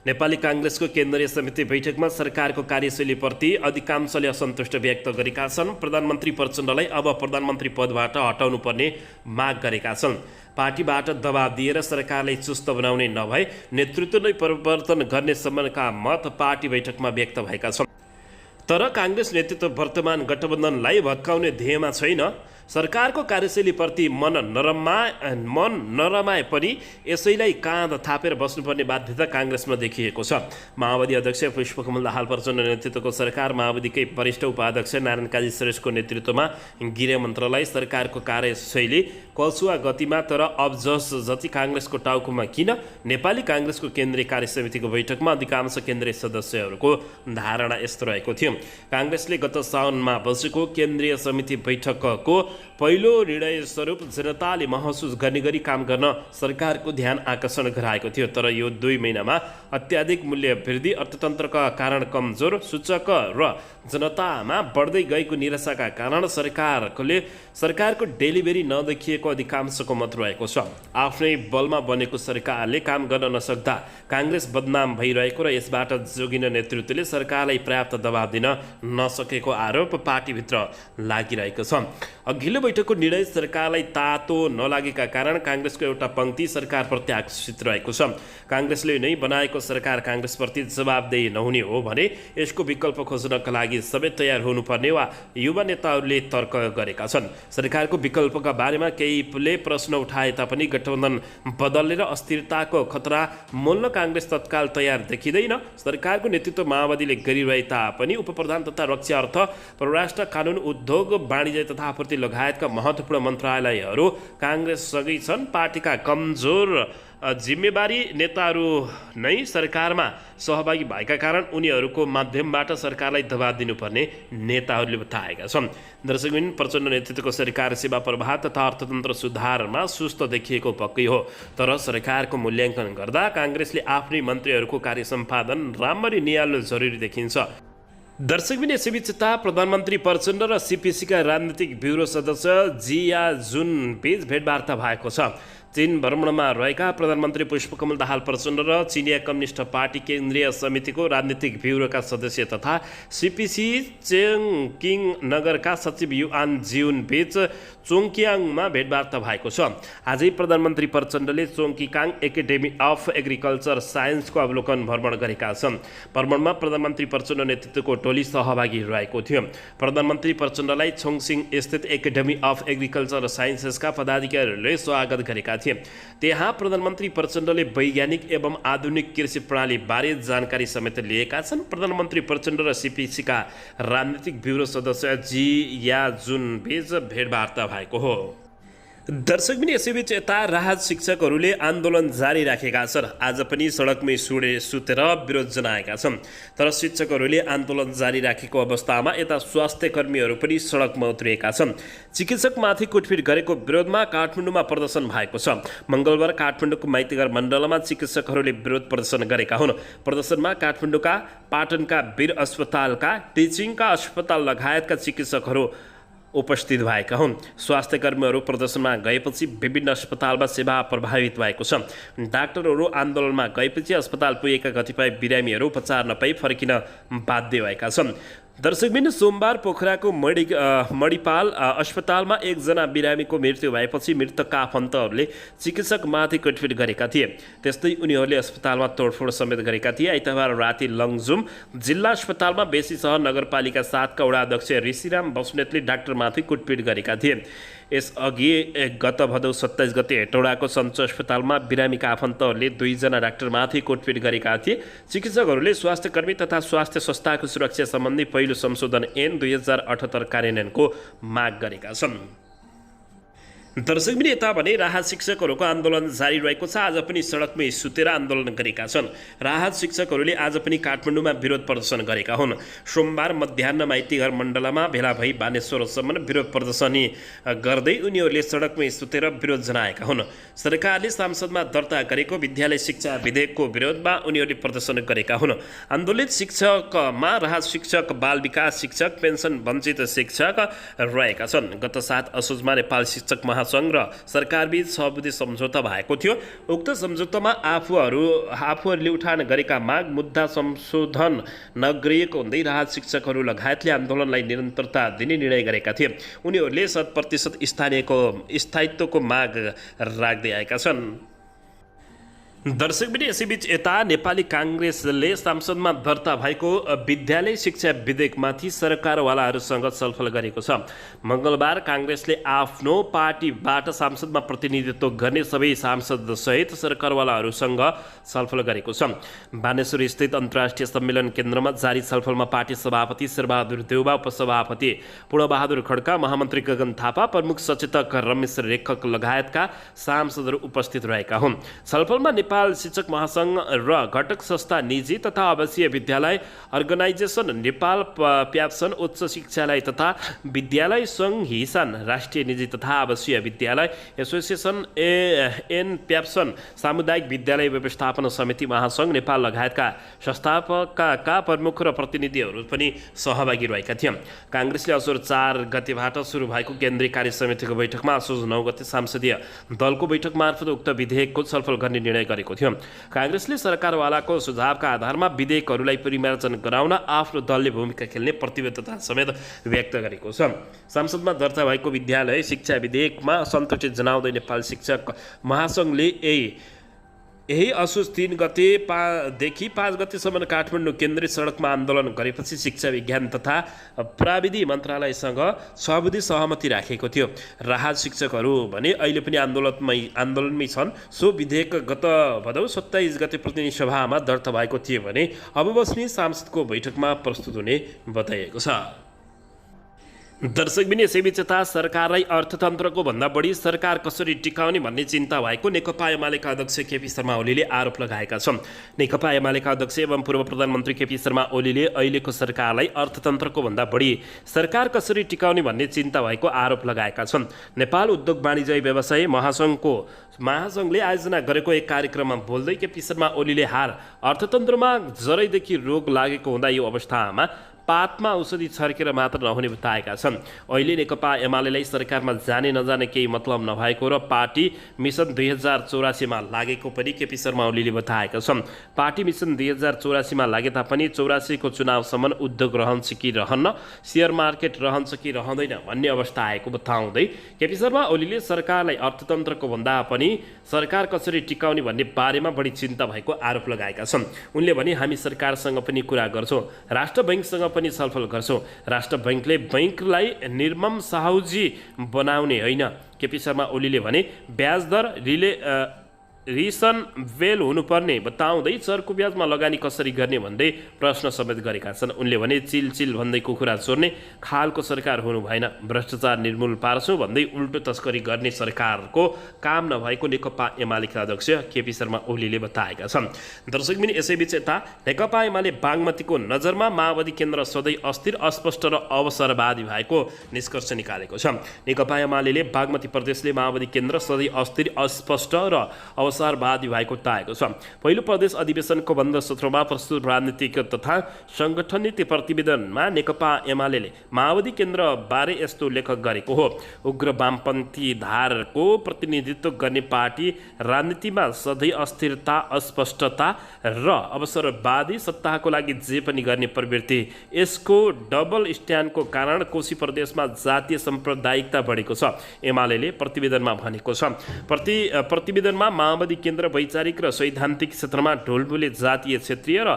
नेपाली काङ्ग्रेसको केन्द्रीय समिति बैठकमा सरकारको कार्यशैलीप्रति अधिकांशले असन्तुष्ट व्यक्त गरेका छन्। प्रधानमन्त्री प्रचण्डलाई अब प्रधानमन्त्री पदबाट हटाउनुपर्ने माग गरेका छन्। पार्टीबाट दबाब दिएर सरकारलाई चुस्त बनाउने नभए नेतृत्व नै परिवर्तन गर्ने सम्बन्धका मत पार्टी बैठकमा व्यक्त भएका छन्। तर काङ्ग्रेस नेतृत्व वर्तमान गठबन्धनलाई भत्काउने ध्येयमा छैन। सरकारको कार्यशैलीप्रति मन नरमाए पनि यसैलाई काँध थापेर बस्नुपर्ने बाध्यता काङ्ग्रेसमा देखिएको छ। माओवादी अध्यक्ष पुष्पकमल दाहाल प्रचण्ड नेतृत्वको सरकार माओवादीकै वरिष्ठ उपाध्यक्ष नारायण काजी श्रेष्ठको नेतृत्वमा गृह मन्त्रालय सरकारको कार्यशैली कलसुवा गतिमा, तर अब जति काङ्ग्रेसको टाउकोमा किन? नेपाली काङ्ग्रेसको केन्द्रीय कार्यसमितिको बैठकमा अधिकांश केन्द्रीय सदस्यहरूको धारणा यस्तो रहेको थियो। काङ्ग्रेसले गत साउनमा बसेको केन्द्रीय समिति बैठकको पहिलो निर्णय स्वरूप जनताले महसुस गर्ने गरी काम गर्न सरकारको ध्यान आकर्षण गराएको थियो। तर यो 2 महिनामा अत्याधिक मूल्य वृद्धि, अर्थतन्त्रका कारण कमजोर सूचक र जनतामा बढ्दै गएको निराशाका कारण सरकारको डेलिभरी नदेखिएको अधिकांशको मत रहेको छ। आफ्नै बलमा बनेको सरकारले काम गर्न नसक्दा काङ्ग्रेस बदनाम भइरहेको र यसबाट जोगिन नेतृत्वले सरकारलाई पर्याप्त दबाब दिन नसकेको आरोप पार्टीभित्र लागिरहेको छ। अघिल्लो बैठकको निर्णय सरकारलाई तातो नलागेका कारण काङ्ग्रेसको एउटा पङ्क्ति सरकारप्रति आकर्षित रहेको छ। काङ्ग्रेसले नै बनाएको सरकार काङ्ग्रेसप्रति जवाबदेही नहुने हो भने यसको विकल्प खोज्नका लागि सबै तयार हुनुपर्ने वा युवा नेताहरूले तर्क गरेका छन्। सरकारको विकल्पका बारेमा केहीले प्रश्न उठाए तापनि गठबन्धन बदल्ने र अस्थिरताको खतरा मोल्न काङ्ग्रेस तत्काल तयार देखिँदैन। सरकारको नेतृत्व माओवादीले गरिरहे तापनि उपप्रधान तथा रक्षा, अर्थ, परराष्ट्र, कानुन, उद्योग, वाणिज्य तथा आपूर्ति लगायतका महत्त्वपूर्ण मन्त्रालयहरू काङ्ग्रेससँगै छन्। पार्टीका कमजोर जिम्मेवारी नेताहरू नै सरकारमा सहभागी भएका कारण उनीहरूको माध्यमबाट सरकारलाई दबाब दिनुपर्ने नेताहरूले बताएका छन्। दर्शकबिन, प्रचण्ड नेतृत्वको सरकार सेवा प्रवाह तथा अर्थतन्त्र सुधारमा सुस्त देखिएको पक्कै हो, तर सरकारको मूल्याङ्कन गर्दा काङ्ग्रेसले आफ्नै मन्त्रीहरूको कार्य सम्पादन राम्ररी निहाल्नु जरुरी देखिन्छ। दर्शकबिन, यसैबीच प्रधानमन्त्री प्रचण्ड र सीपीसीका राजनीतिक ब्युरो सदस्य जिया जुन बीच भेटवार्ता भएको छ। चीन भ्रमणमा रहेका प्रधानमन्त्री पुष्पकमल दाहाल प्रचण्ड र चिनिया कम्युनिस्ट पार्टी केन्द्रीय समितिको राजनीतिक ब्युरोका सदस्य तथा सीपीसी चेङकिङ नगरका सचिव युआन जिउन बीच चोङकियाङमा भेटवार्ता भएको छ। आजै प्रधानमन्त्री प्रचण्डले चोङकिकाङ एकाडेमी अफ एग्रिकल्चर साइन्सको अवलोकन भ्रमण गरेका छन्। भ्रमणमा प्रधानमन्त्री प्रचण्ड नेतृत्वको टोली सहभागी रहेको थियो। प्रधानमन्त्री प्रचण्डलाई छोङसिङ स्थित एकाडेमी अफ एग्रिकल्चर साइन्सेसका पदाधिकारीहरूले स्वागत गरेका थिए। त्यहाँ प्रधानमन्त्री प्रचण्डले वैज्ञानिक एवं आधुनिक कृषि प्रणाली बारे जानकारी समेत लिएका छन्। प्रधानमन्त्री प्रचण्ड र सीपीसीका राजनीतिक ब्युरो सदस्य जिया जुन बीच भेटवार्ता भएको हो। दर्शकबिन, यसैबीच यता राहत शिक्षकहरूले आन्दोलन जारी राखेका छन्। आज पनि सडकमै सुतेर विरोध जनाएका छन्। तर शिक्षकहरूले आन्दोलन जारी राखेको अवस्थामा यता स्वास्थ्य कर्मीहरू पनि सडकमा उत्रिएका छन्। चिकित्सकमाथि कुटपिट गरेको विरोधमा काठमाडौँमा प्रदर्शन भएको छ। मङ्गलबार काठमाडौँको माइतीघर मण्डलमा चिकित्सकहरूले विरोध प्रदर्शन गरेका हुन्। प्रदर्शनमा काठमाडौँका पाटनका वीर अस्पतालका, टिचिङका अस्पताल लगायतका चिकित्सकहरू उपस्थित भएका हुन्। स्वास्थ्य कर्मीहरू प्रदर्शनमा गएपछि विभिन्न अस्पतालमा सेवा प्रभावित भएको छ। डाक्टरहरू आन्दोलनमा गएपछि अस्पताल पुगेका कतिपय बिरामीहरू उपचार नपाई फर्किन बाध्य भएका छन्। दर्शकबिन, सोमबार पोखराको मणिपाल अस्पतालमा एकजना बिरामीको मृत्यु भएपछि मृतकका आफन्तहरूले चिकित्सकमाथि कुटपिट गरेका थिए। त्यस्तै उनीहरूले अस्पतालमा तोडफोड समेत गरेका थिए। आइतबार राति लङजुम जिल्ला अस्पतालमा बेसी सहर नगरपालिका 7 का वडा अध्यक्ष ऋषिराम बस्नेतले डाक्टरमाथि कुटपिट गरेका थिए। यसअघि गत भदौ 27 गते हेटौडाको सञ्चो अस्पतालमा बिरामीका आफन्तहरूले 2 जना डाक्टरमाथि कुटपिट गरेका थिए। चिकित्सकहरूले स्वास्थ्यकर्मी तथा स्वास्थ्य संस्थाको सुरक्षा सम्बन्धी पहिलो संशोधन ऐन 2078 कार्यान्वयनको माग गरेका छन्। दर्शकबिन, यता भने राहत शिक्षकहरूको आन्दोलन जारी रहेको छ। आज पनि सडकमै सुतेर आन्दोलन गरेका छन्। राहत शिक्षकहरूले आज पनि काठमाडौँमा विरोध प्रदर्शन गरेका हुन्। सोमबार मध्याह्न माइतीघर मण्डलमा भेला भई बानेश्वरसम्म विरोध प्रदर्शनी गर्दै उनीहरूले सडकमै सुतेर विरोध जनाएका हुन्। सरकारले संसदमा दर्ता गरेको विद्यालय शिक्षा विधेयकको विरोधमा उनीहरूले प्रदर्शन गरेका हुन्। आन्दोलित शिक्षकमा राहत शिक्षक, बाल विकास शिक्षक, पेन्सन वञ्चित शिक्षक रहेका छन्। गत 7 असोजमा नेपाल शिक्षक संघ र सरकारबीच सहमति सम्झौता भएको थियो। उक्त सम्झौतामा आफूहरूले उठान गरेका माग मुद्दा संशोधन नगरिएको हुँदै राहत शिक्षकहरू लगायतले आन्दोलनलाई निरन्तरता दिने निर्णय गरेका थिए। उनीहरूले 100% स्थायित्वको माग राख्दै आएका छन्। दर्शकबिन यसैबीच यता नेपाली काङ्ग्रेसले संसदमा दर्ता भएको विद्यालय शिक्षा विधेयकमाथि सरकारवालाहरूसँग छलफल गरेको छ। मङ्गलबार काङ्ग्रेसले आफ्नो पार्टीबाट संसदमा प्रतिनिधित्व गर्ने सबै सांसदसहित सरकारवालाहरूसँग छलफल गरेको छ। बानेश्वर स्थित अन्तर्राष्ट्रिय सम्मेलन केन्द्रमा जारी छलफलमा पार्टी सभापति शेरबहादुर देउबा, उपसभापति पूर्णबहादुर खड्का, महामन्त्री गगन थापा, प्रमुख सचेतक रमेश रेखक लगायतका सांसदहरू उपस्थित रहेका हुन्। छलफलमा नेपाल शिक्षक महासङ्घ र घटक संस्था निजी तथा आवासीय विद्यालय अर्गनाइजेसन नेपाल प्याप्सन उच्च शिक्षालय तथा विद्यालय सङ्घ हिसान राष्ट्रिय निजी तथा आवासीय विद्यालय एसोसिएसन एन प्याप्सन सामुदायिक विद्यालय व्यवस्थापन समिति महासङ्घ नेपाल लगायतका संस्थापकका प्रमुख र प्रतिनिधिहरू पनि सहभागी रहेका थिए। काङ्ग्रेसले असोज 4 गतेबाट सुरु भएको केन्द्रीय कार्य समितिको बैठकमा असोज 9 गते संसदीय दलको बैठक मार्फत उक्त विधेयकको छलफल गर्ने निर्णय गरेको थियो। काङ्ग्रेसले सरकारवालाको सुझावका आधारमा विधेयकहरूलाई परिमार्जन गराउन आफ्नो दलले भूमिका खेल्ने प्रतिबद्धता समेत व्यक्त गरेको छ। संसदमा दर्ता भएको विद्यालय शिक्षा विधेयकमा असन्तुष्टि जनाउँदै नेपाल शिक्षक महासङ्घले यही असोज 3 गतेदेखि 5 गतेसम्म काठमाडौँ केन्द्रीय सडकमा आन्दोलन गरेपछि शिक्षा विज्ञान तथा प्राविधि मन्त्रालयसँग सबुधी सहमति राखेको थियो। राहत शिक्षकहरू भने अहिले पनि आन्दोलनमै छन्। सो विधेयक गत भदौ 27 गते प्रतिनिधि सभामा दर्ता भएको थियो भने अब बस्ने सांसदको बैठकमा प्रस्तुत हुने बताइएको छ। दर्शकबिन यसैबीच यता सरकारलाई अर्थतन्त्रको भन्दा बढी सरकार कसरी टिकाउने भन्ने चिन्ता भएको नेकपा एमालेका अध्यक्ष केपी शर्मा ओलीले आरोप लगाएका छन्। नेकपा एमालेका अध्यक्ष एवं पूर्व प्रधानमन्त्री केपी शर्मा ओलीले अहिलेको सरकारलाई अर्थतन्त्रको भन्दा बढी सरकार कसरी टिकाउने भन्ने चिन्ता भएको आरोप लगाएका छन्। नेपाल उद्योग वाणिज्य व्यवसाय महासङ्घले आयोजना गरेको एक कार्यक्रममा बोल्दै केपी शर्मा ओलीले हाल अर्थतन्त्रमा जरैदेखि रोग लागेको हुँदा यो अवस्थामा पातमा औषधि छर्केर मात्र नहुने बताएका छन्। अहिले नेकपा एमालेलाई सरकारमा जाने नजाने केही मतलब नभएको र पार्टी मिसन 2084मा लागेको पनि केपी शर्मा ओलीले बताएका छन्। पार्टी मिसन 2084मा लागे तापनि 84को चुनावसम्म उद्योग रहन्छ कि रहन्न, सेयर मार्केट रहन्छ कि रहँदैन भन्ने अवस्था आएको बताउँदै केपी शर्मा ओलीले सरकारलाई अर्थतन्त्रको भन्दा पनि सरकार कसरी टिकाउने भन्ने बारेमा बढी चिन्ता भएको आरोप लगाएका छन्। उनले भने हामी सरकारसँग पनि कुरा गर्छौँ, राष्ट्र बैङ्कसँग पनि छलफल गर्छौँ। राष्ट्र बैङ्कले बैङ्कलाई निर्मम साहुजी बनाउने होइन। केपी शर्मा ओलीले भने ब्याज दर रिसनवेल हुनुपर्ने बताउँदै चर्को ब्याजमा लगानी कसरी गर्ने भन्दै प्रश्न समेत गरेका छन्। उनले भने चिल भन्दै कुखुरा चोर्ने खालको सरकार हुनु भएन, भ्रष्टाचार निर्मूल पार्छौँ भन्दै उल्टो तस्करी गर्ने सरकारको काम नभएको नेकपा एमालेका अध्यक्ष केपी शर्मा ओलीले बताएका छन्। दर्शकबिन यसैबीच यता नेकपा एमाले बागमतीको नजरमा माओवादी केन्द्र सधैँ अस्थिर, अस्पष्ट र अवसरवादी भएको निष्कर्ष निकालेको छ। नेकपा एमाले बागमती प्रदेशले माओवादी केन्द्र सधैँ अस्थिर, अस्पष्ट र अवसरवादी भएको बताएको छ। पहिलो प्रदेश अधिवेशनको बन्द सत्रमा प्रस्तुत राजनीतिक तथा सङ्गठन नीति प्रतिवेदनमा नेकपा एमाले माओवादी केन्द्रबारे यस्तो लेख गरेको हो। उग्र वामपन्थी धारको प्रतिनिधित्व गर्ने पार्टी राजनीतिमा सधैँ अस्थिरता, अस्पष्टता र अवसरवादी सत्ताको लागि जे पनि गर्ने प्रवृत्ति, यसको डबल स्ट्यान्डको कारण कोशी प्रदेशमा जातीय साम्प्रदायिकता बढेको छ, एमाले प्रतिवेदनमा भनेको छ। प्रतिवेदनमा माओवादी केन्द्र वैचारिक र सैद्धान्तिक क्षेत्रमा ढोलबुले जातीय, क्षेत्रीय र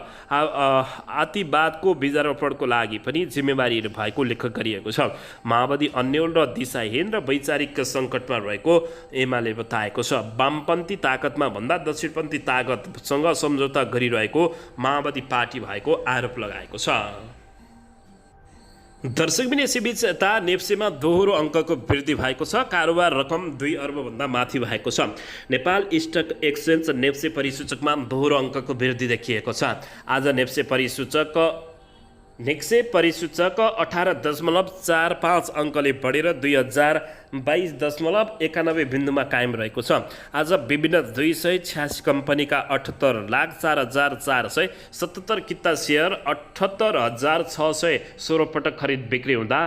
आतिवादको बीजारोपणको लागि पनि जिम्मेवारी भएको उल्लेख गरिएको छ। माओवादी अन्यल र दिशाहीन र वैचारिक सङ्कटमा रहेको एमाले बताएको छ। वामपन्थी ताकतमा भन्दा दक्षिणपन्थी ताकतसँग सम्झौता गरिरहेको माओवादी पार्टी भएको आरोप लगाएको छ। दर्शकबिन यसैबीच यता नेप्सेमा दोहोरो अङ्कको वृद्धि भएको छ। कारोबार रकम 2 अर्बभन्दा माथि भएको छ। नेपाल स्टक एक्सचेन्ज नेप्से परिसूचकमा दोहोरो अङ्कको वृद्धि देखिएको छ। आज नेप्से परिसूचक 18.45 अङ्कले बढेर 2022.91 बिन्दुमा कायम रहेको छ। आज विभिन्न 286 कम्पनीका 78,04,477 किता सेयर 78,616 पटक खरिद बिक्री हुँदा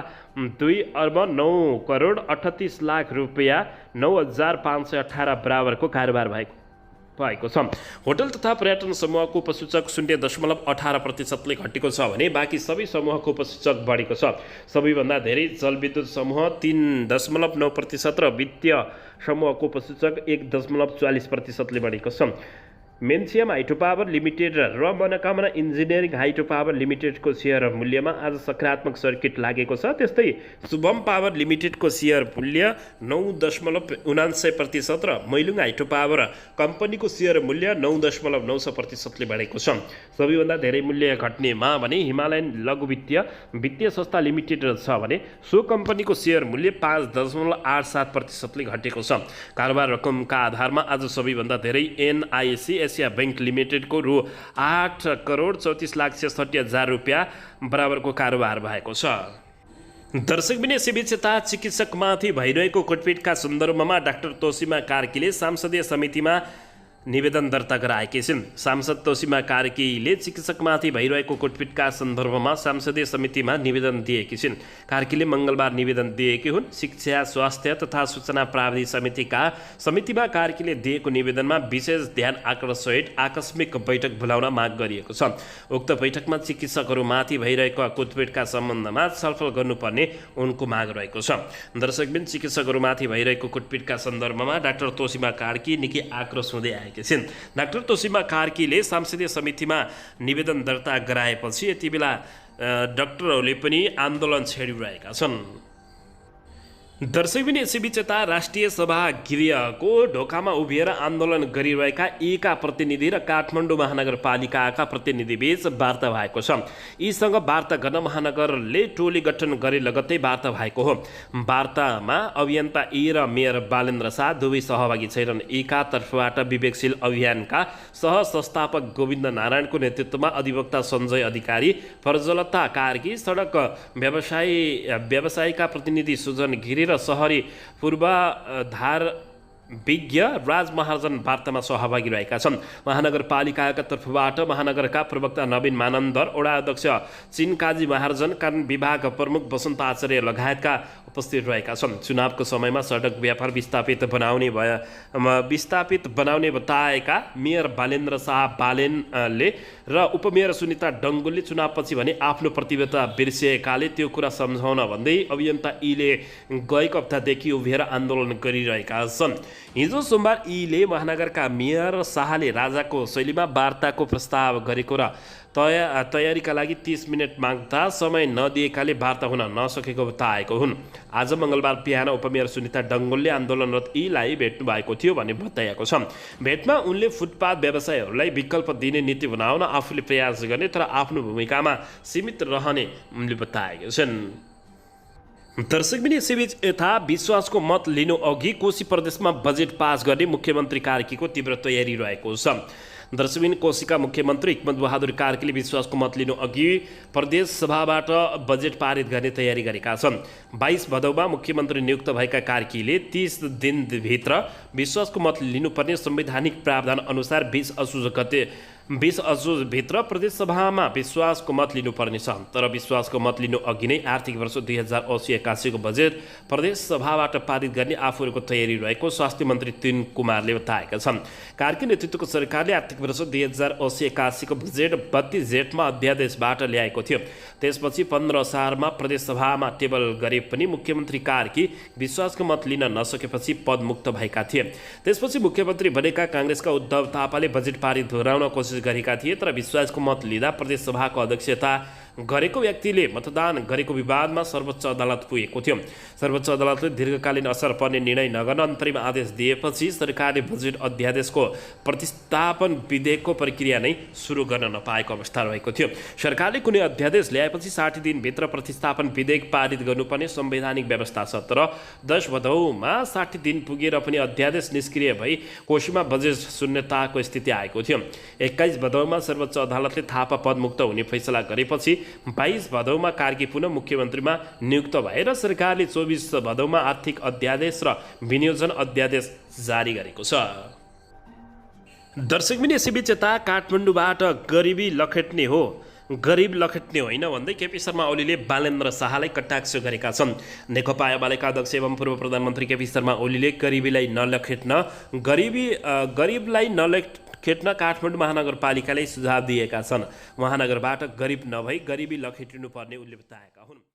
2,09,38,00,000 रुपियाँ 9,518 बराबरको कारोबार भएको छ। होटल तथा पर्यटन समूहको उपसूचक 0.18%ले घटेको छ भने बाँकी सबै समूहको उपसूचक बढेको छ। सबैभन्दा धेरै जलविद्युत समूह 3.9% र वित्तीय समूहको उपसूचक 1.44%ले बढेको छ। मेन्सियम हाइड्रो पावर लिमिटेड र मनोकामना इन्जिनियरिङ हाइड्रो पावर लिमिटेडको सेयर मूल्यमा आज सकारात्मक सर्किट लागेको छ। त्यस्तै शुभम पावर लिमिटेडको सेयर मूल्य 9.79% र मैलुङ हाइड्रो पावर कम्पनीको सेयर मूल्य 9.96%ले बढेको छ। सबैभन्दा धेरै मूल्य घट्नेमा भने हिमालयन लघु वित्तीय संस्था लिमिटेड छ भने सो कम्पनीको सेयर मूल्य 5.87%ले घटेको छ। कारोबार रकमका आधारमा आज सबैभन्दा धेरै एनआइसी एसिया बैंक लिमिटेडको रु 8,34,66,000 रुपियाँ बराबरको कारोबार भएको छ। दर्शकबिन यसैबीच यता चिकित्सकमाथि भइरहेको कुटपिटका सन्दर्भमा डाक्टर तोसीमा कार्कीले सांसदीय समितिमा निवेदन दर्ता गराएकी छिन्। सांसद तोसीमा कार्कीले चिकित्सकमाथि भइरहेको कुटपिटका सन्दर्भमा संसदीय समितिमा निवेदन दिएकी छिन्। कार्कीले मङ्गलबार निवेदन दिएकी हुन्। शिक्षा स्वास्थ्य तथा सूचना प्राविधि समितिमा कार्कीले दिएको निवेदनमा विशेष ध्यान आकर्षित आकस्मिक बैठक बोलाउन माग गरिएको छ। उक्त बैठकमा चिकित्सकहरूमाथि भइरहेको कुटपिटका सम्बन्धमा छलफल गर्नुपर्ने उनको माग रहेको छ। दर्शकबिन चिकित्सकहरूमाथि भइरहेको कुटपिटका सन्दर्भमा डाक्टर तोसीमा कार्की निकै आक्रोश हुँदै आएकी छिन्। डाक्टर तोसीमा कार्कीले संसदीय समितिमा निवेदन दर्ता गराएपछि यति बेला डाक्टरहरूले पनि आन्दोलन छेडिरहेका छन्। दर्शकबिन यसैबीच यता राष्ट्रिय सभा गृहको ढोकामा उभिएर आन्दोलन गरिरहेका यीका प्रतिनिधि र काठमाडौँ महानगरपालिकाका प्रतिनिधिबीच वार्ता भएको छ। यीसँग वार्ता गर्न महानगरले टोली गठन गरे लगत्तै वार्ता भएको हो। वार्तामा अभियन्ता यी र मेयर बालेन्द्र शाह दुवै सहभागी छैनन्। यीका तर्फबाट विवेकशील अभियानका सह-संस्थापक गोविन्द नारायणको नेतृत्वमा अधिवक्ता सञ्जय अधिकारी, प्रज्वलता कार्की, सडक व्यवसायका प्रतिनिधि सुजन गिरी र शहरी पूर्वाधार विज्ञ राज महार्जन वार्तामा सहभागी रहेका छन्। महानगरपालिकाका तर्फबाट महानगरका प्रवक्ता नवीन मानन्दर, वडा अध्यक्ष चिनकाजी महार्जन, कानुन विभाग प्रमुख वसन्त आचार्य लगायतका उपस्थित रहेका छन्। चुनावको समयमा सडक व्यापार विस्थापित बनाउने बताएका मेयर बालेन्द्र शाह बालेनले र उपमेयर सुनिता डङ्गुलले चुनावपछि भने आफ्नो प्रतिबद्धता बिर्सिएकाले त्यो कुरा सम्झाउन भन्दै अभियन्ता यीले गएको हप्तादेखि उभिएर आन्दोलन गरिरहेका छन्। हिजो सोमबार यीले महानगरका मेयर शाहले राजाको शैलीमा वार्ताको प्रस्ताव गरेको र तयारीका लागि 30 मिनट माग्दा समय नदिएकाले वार्ता हुन नसकेको बताएको हुन्। आज मङ्गलबार बिहान उपमेयर सुनिता डङ्गोलले आन्दोलनरत यीलाई भेट्नु भएको थियो भन्ने बताएको छ। भेटमा उनले फुटपाथ व्यवसायहरूलाई विकल्प दिने नीति बनाउन आफूले प्रयास गर्ने तर आफ्नो भूमिकामा सीमित रहने उनले बताएका छन्। दर्शकबिन यसैबीच यता विश्वासको मत लिनु अघि कोशी प्रदेशमा बजेट पास गर्ने मुख्यमन्त्री कार्कीको तीव्र तयारी रहेको छ। दर्शकबिन कोशीका मुख्यमन्त्री हिक्मत बहादुर कार्कीले विश्वासको मत लिनु अघि प्रदेश सभाबाट बजेट पारित गर्ने तयारी गरेका छन्। 22 भदौमा मुख्यमन्त्री नियुक्त भएका कार्कीले 30 दिनभित्र विश्वासको मत लिनुपर्ने संवैधानिक प्रावधान अनुसार 20 असोजभित्र प्रदेश सभामा विश्वासको मत लिनुपर्ने छ। तर विश्वासको मत लिनु अघि नै आर्थिक वर्ष 2080-81 को बजेट प्रदेश सभाबाट पारित गर्ने आफूहरूको तयारी रहेको स्वास्थ्य मन्त्री तीन कुमारले बताएका छन्। कार्की नेतृत्वको सरकारले आर्थिक वर्ष 2080-81 को बजेट 32 जेठमा अध्यादेशबाट ल्याएको थियो। त्यसपछि 15 असारमा प्रदेश सभामा टेबल गरे पनि मुख्यमन्त्री कार्की विश्वासको मत लिन नसकेपछि पदमुक्त भएका थिए। त्यसपछि मुख्यमन्त्री बनेका काङ्ग्रेसका उद्धव थापाले बजेट पारित गराउन कोसिस गरेका थिए तर विश्वासको मत लिँदा प्रदेश सभाको अध्यक्षता गरेको व्यक्तिले मतदान गरेको विवादमा सर्वोच्च अदालत पुगेको थियो। सर्वोच्च अदालतले दीर्घकालीन असर पर्ने निर्णय नगर्न अन्तरिम आदेश दिएपछि सरकारले बजेट अध्यादेशको प्रतिस्थापन विधेयकको प्रक्रिया नै सुरु गर्न नपाएको अवस्था रहेको थियो। सरकारले कुनै अध्यादेश ल्याएपछि 60 दिनभित्र प्रतिस्थापन विधेयक पारित गर्नुपर्ने संवैधानिक व्यवस्था छ। तर 10 भदौमा 60 दिन पुगेर पनि अध्यादेश निष्क्रिय भई कोशीमा बजेट शून्यताको स्थिति आएको थियो। 21 भदौमा सर्वोच्च अदालतले थापा पदमुक्त हुने फैसला गरेपछि 22 भदौमा कार्की पुनः मुख्यमन्त्रीमा नियुक्त भएर सरकारले 24 भदौमा आर्थिक अध्यादेश र विनियोजन अध्यादेश जारी गरेको छ। दर्शकबिन यसैबीच यता काठमाडौँबाट गरीब लखेट्ने होइन भन्दै केपी शर्मा ओलीले बालेन्द्र शाहलाई कटाक्ष गरेका छन्। नेकपा एमालेका अध्यक्ष एवं पूर्व प्रधानमन्त्री केपी शर्मा ओलीले गरीबलाई नलखेट्न काठमाडौँ महानगरपालिकाले सुझाव दिएका छन्। महानगरबाट गरिब नभई गरिबी लखेटिनु पर्ने उनले बताएका हुन्।